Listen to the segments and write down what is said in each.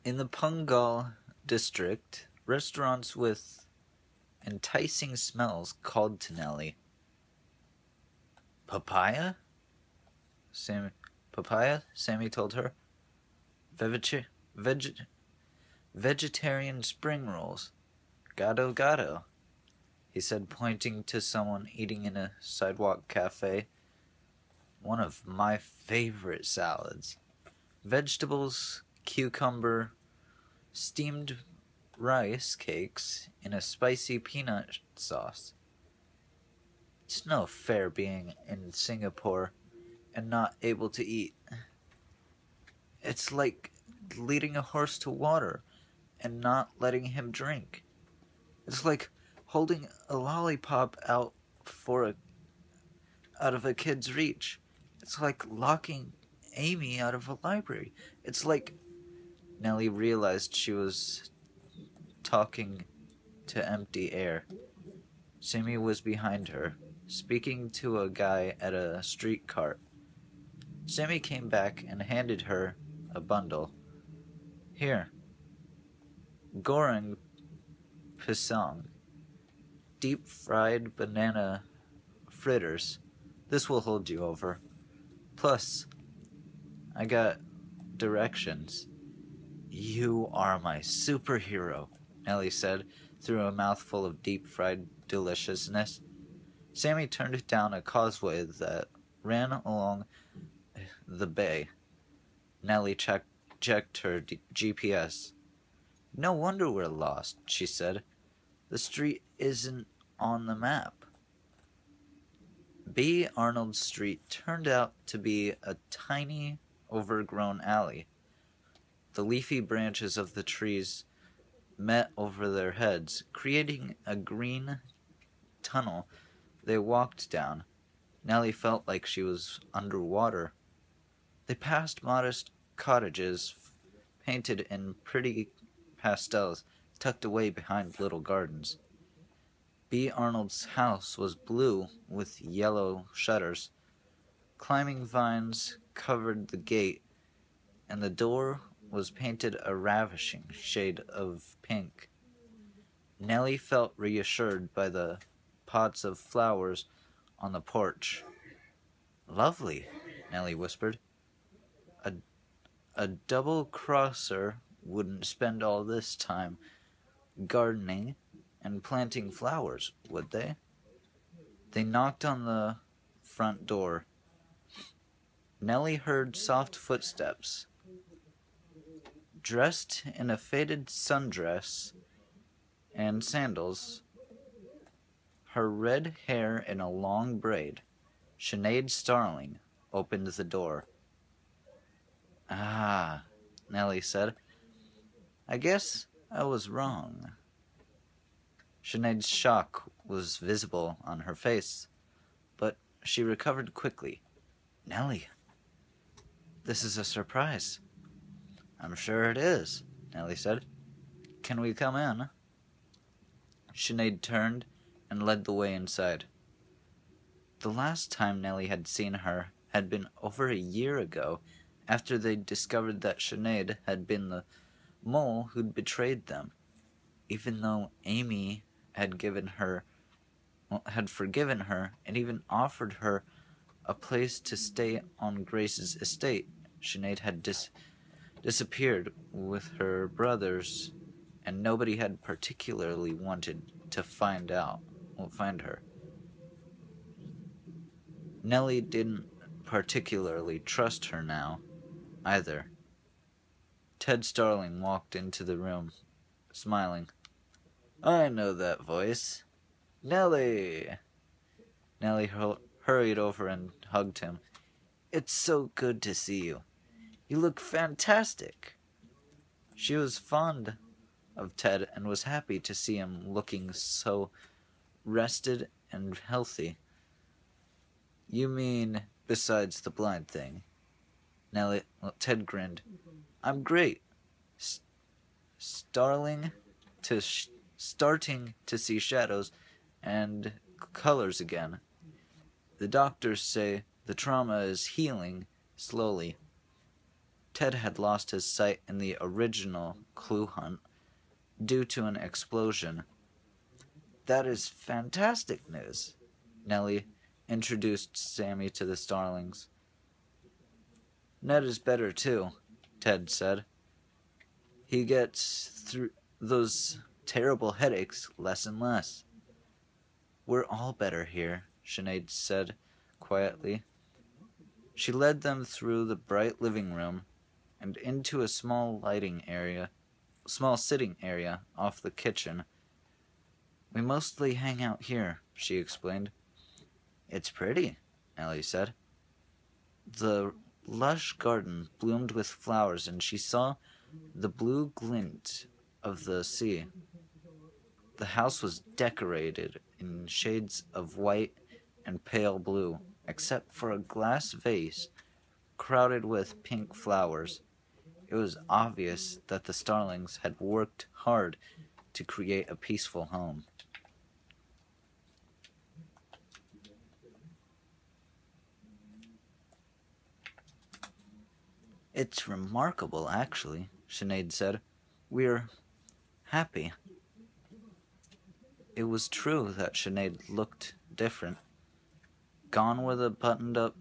In the Pungal district, restaurants with enticing smells called to Nellie. Papaya? Papaya? Sammy told her. Vegetarian spring rolls. Gado gado, he said, pointing to someone eating in a sidewalk cafe. One of my favorite salads. Vegetables, cucumber, steamed rice cakes in a spicy peanut sauce. It's no fair being in Singapore and not able to eat. It's like leading a horse to water and not letting him drink. It's like holding a lollipop out of a kid's reach. It's like locking Amy out of a library. It's like... Nellie realized she was talking to empty air. Sammy was behind her, speaking to a guy at a street cart. Sammy came back and handed her a bundle. Here. Goreng pisang. Deep-fried banana fritters. This will hold you over. Plus, I got directions. You are my superhero, Nellie said, through a mouthful of deep-fried deliciousness. Sammy turned down a causeway that ran along the bay. Nellie checked her GPS. No wonder we're lost, she said. The street isn't on the map. B. Arnold Street turned out to be a tiny, overgrown alley. The leafy branches of the trees met over their heads, creating a green tunnel they walked down. Nellie felt like she was underwater. They passed modest cottages painted in pretty pastels, tucked away behind little gardens. B. Arnold's house was blue with yellow shutters. Climbing vines covered the gate, and the door was painted a ravishing shade of pink. Nellie felt reassured by the pots of flowers on the porch. Lovely, Nellie whispered. A double-crosser wouldn't spend all this time gardening and planting flowers, would they? They knocked on the front door. Nellie heard soft footsteps. Dressed in a faded sundress and sandals, her red hair in a long braid, Sinead Starling opened the door. Ah, Nellie said. I guess I was wrong. Sinead's shock was visible on her face, but she recovered quickly. Nellie, this is a surprise. I'm sure it is, Nellie said. Can we come in? Sinead turned and led the way inside. The last time Nellie had seen her had been over a year ago, after they discovered that Sinead had been the mole who'd betrayed them. Even though Amy had forgiven her and even offered her a place to stay on Grace's estate, Sinead had disappeared with her brothers, and nobody had particularly wanted to find her. Nellie didn't particularly trust her now, either. Ted Starling walked into the room, smiling. I know that voice. Nellie! Nellie hurried over and hugged him. It's so good to see you. You look fantastic. She was fond of Ted and was happy to see him looking so rested and healthy. You mean besides the blind thing? Ted grinned. I'm great. Starting to see shadows and colors again. The doctors say the trauma is healing slowly. Ted had lost his sight in the original clue hunt due to an explosion. That is fantastic news, Nellie introduced Sammy to the starlings. Ned is better too, Ted said. He gets through those terrible headaches less and less. We're all better here, Sinead said quietly. She led them through the bright living room and into a small sitting area off the kitchen. We mostly hang out here, she explained. It's pretty, Ellie said. The lush garden bloomed with flowers, and she saw the blue glint of the sea. The house was decorated in shades of white and pale blue, except for a glass vase crowded with pink flowers. It was obvious that the starlings had worked hard to create a peaceful home. It's remarkable, actually, Sinead said. We're happy. It was true that Sinead looked different. Gone were the buttoned-up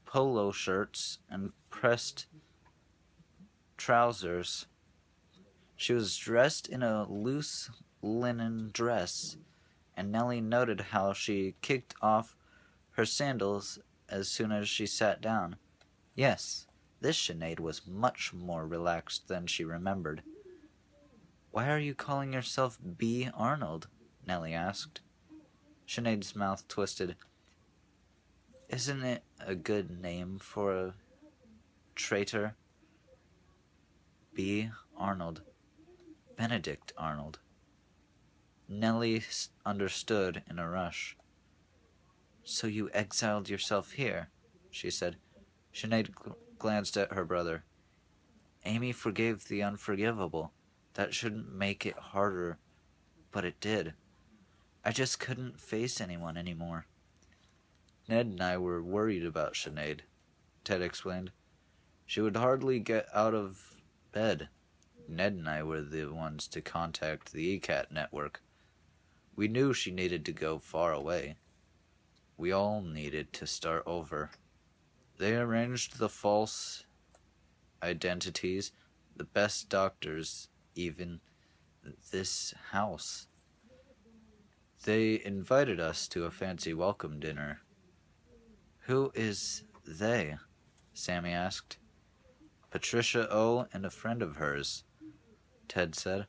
polo shirts and pressed trousers. She was dressed in a loose linen dress, and Nellie noted how she kicked off her sandals as soon as she sat down. Yes, this Sinead was much more relaxed than she remembered. Why are you calling yourself B. Arnold? Nellie asked. Sinead's mouth twisted. Isn't it a good name for a traitor? B. Arnold. Benedict Arnold. Nellie understood in a rush. So you exiled yourself here, she said. Sinead glanced at her brother. Amy forgave the unforgivable. That shouldn't make it harder, but it did. I just couldn't face anyone anymore. Ned and I were worried about Sinead, Ted explained. She would hardly get out of bed. Ned and I were the ones to contact the ECAT network. We knew she needed to go far away. We all needed to start over. They arranged the false identities, the best doctors, even this house. They invited us to a fancy welcome dinner. Who is they? Sammy asked. Patricia O. and a friend of hers, Ted said.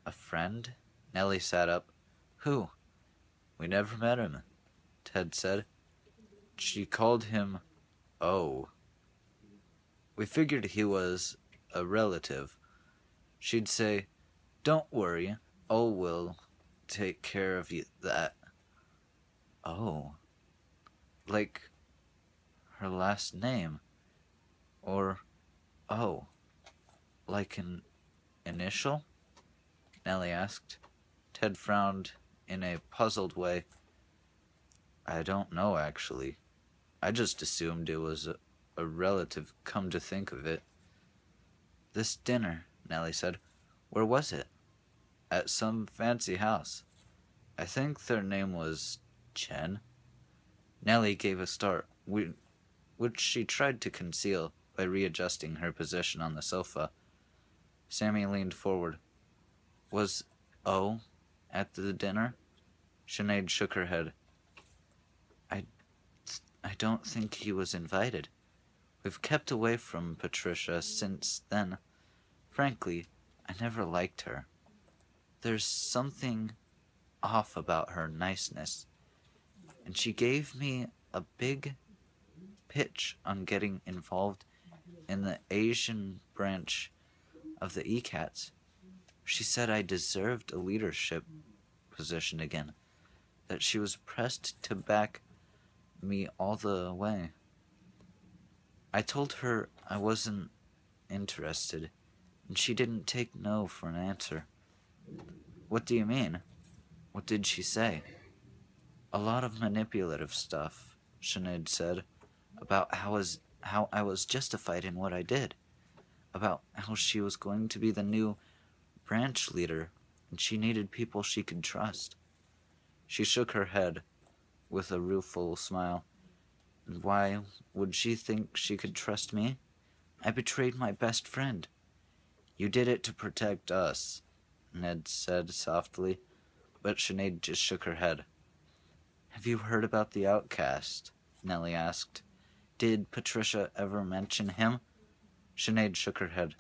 A friend? Nellie sat up. Who? We never met him, Ted said. She called him O. We figured he was a relative. She'd say, Don't worry, O will take care of that. Oh. Like her last name. Or O. Like an initial? Nellie asked. Ted frowned in a puzzled way. I don't know, actually. I just assumed it was a relative, come to think of it. This dinner, Nellie said. Where was it? At some fancy house. I think their name was Chen. Nellie gave a start, which she tried to conceal by readjusting her position on the sofa. Sammy leaned forward. Was O at the dinner? Sinead shook her head. I don't think he was invited. We've kept away from Patricia since then. Frankly, I never liked her. There's something off about her niceness. And she gave me a big pitch on getting involved in the Asian branch of the ECATs. She said I deserved a leadership position again, that she was pressed to back me all the way. I told her I wasn't interested, and she didn't take no for an answer. What do you mean? What did she say? A lot of manipulative stuff, Sinead said, about how how I was justified in what I did, about how she was going to be the new branch leader, and she needed people she could trust. She shook her head with a rueful smile. Why would she think she could trust me? I betrayed my best friend. You did it to protect us, Ned said softly, but Sinead just shook her head. Have you heard about the outcast? Nellie asked. Did Patricia ever mention him? Sinead shook her head.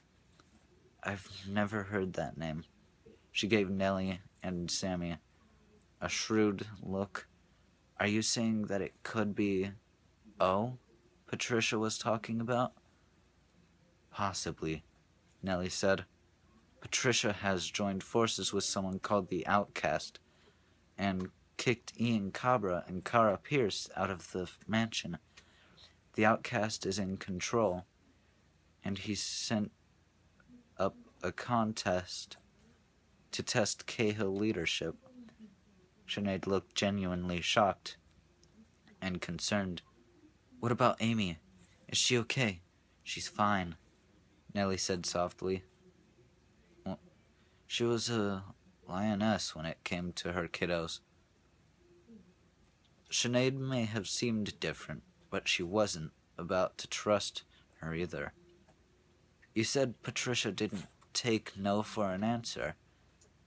I've never heard that name. She gave Nellie and Sammy a shrewd look. Are you saying that it could be Patricia was talking about? Possibly, Nellie said. Patricia has joined forces with someone called the Outcast and kicked Ian Cabra and Kara Pierce out of the mansion. The Outcast is in control, and he sent up a contest to test Cahill leadership. Sinead looked genuinely shocked and concerned. What about Amy? Is she okay? She's fine, Nellie said softly. Well, she was a lioness when it came to her kiddos. Sinead may have seemed different, but she wasn't about to trust her either. You said Patricia didn't take no for an answer,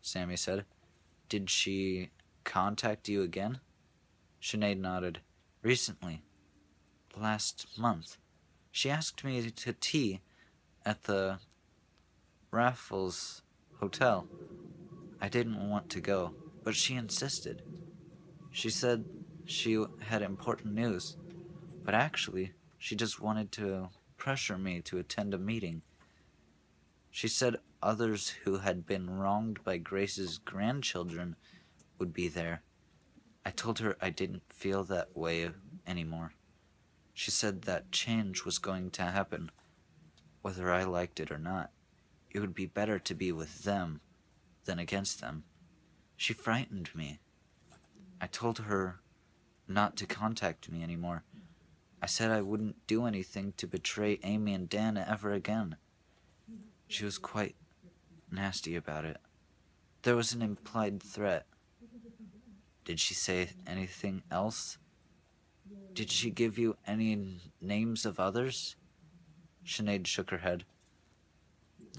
Sammy said. Did she contact you again? Sinead nodded. Recently. Last month. She asked me to tea at the Raffles Hotel. I didn't want to go, but she insisted. She said she had important news, but actually, she just wanted to pressure me to attend a meeting. She said others who had been wronged by Grace's grandchildren would be there. I told her I didn't feel that way anymore. She said that change was going to happen, whether I liked it or not. It would be better to be with them than against them. She frightened me. I told her not to contact me anymore. I said I wouldn't do anything to betray Amy and Dan ever again. She was quite nasty about it. There was an implied threat. Did she say anything else? Did she give you any names of others? Sinead shook her head.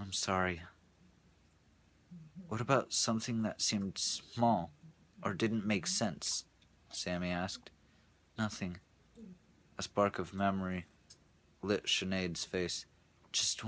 I'm sorry. What about something that seemed small or didn't make sense? Sammy asked. Nothing. A spark of memory lit Sinead's face. Just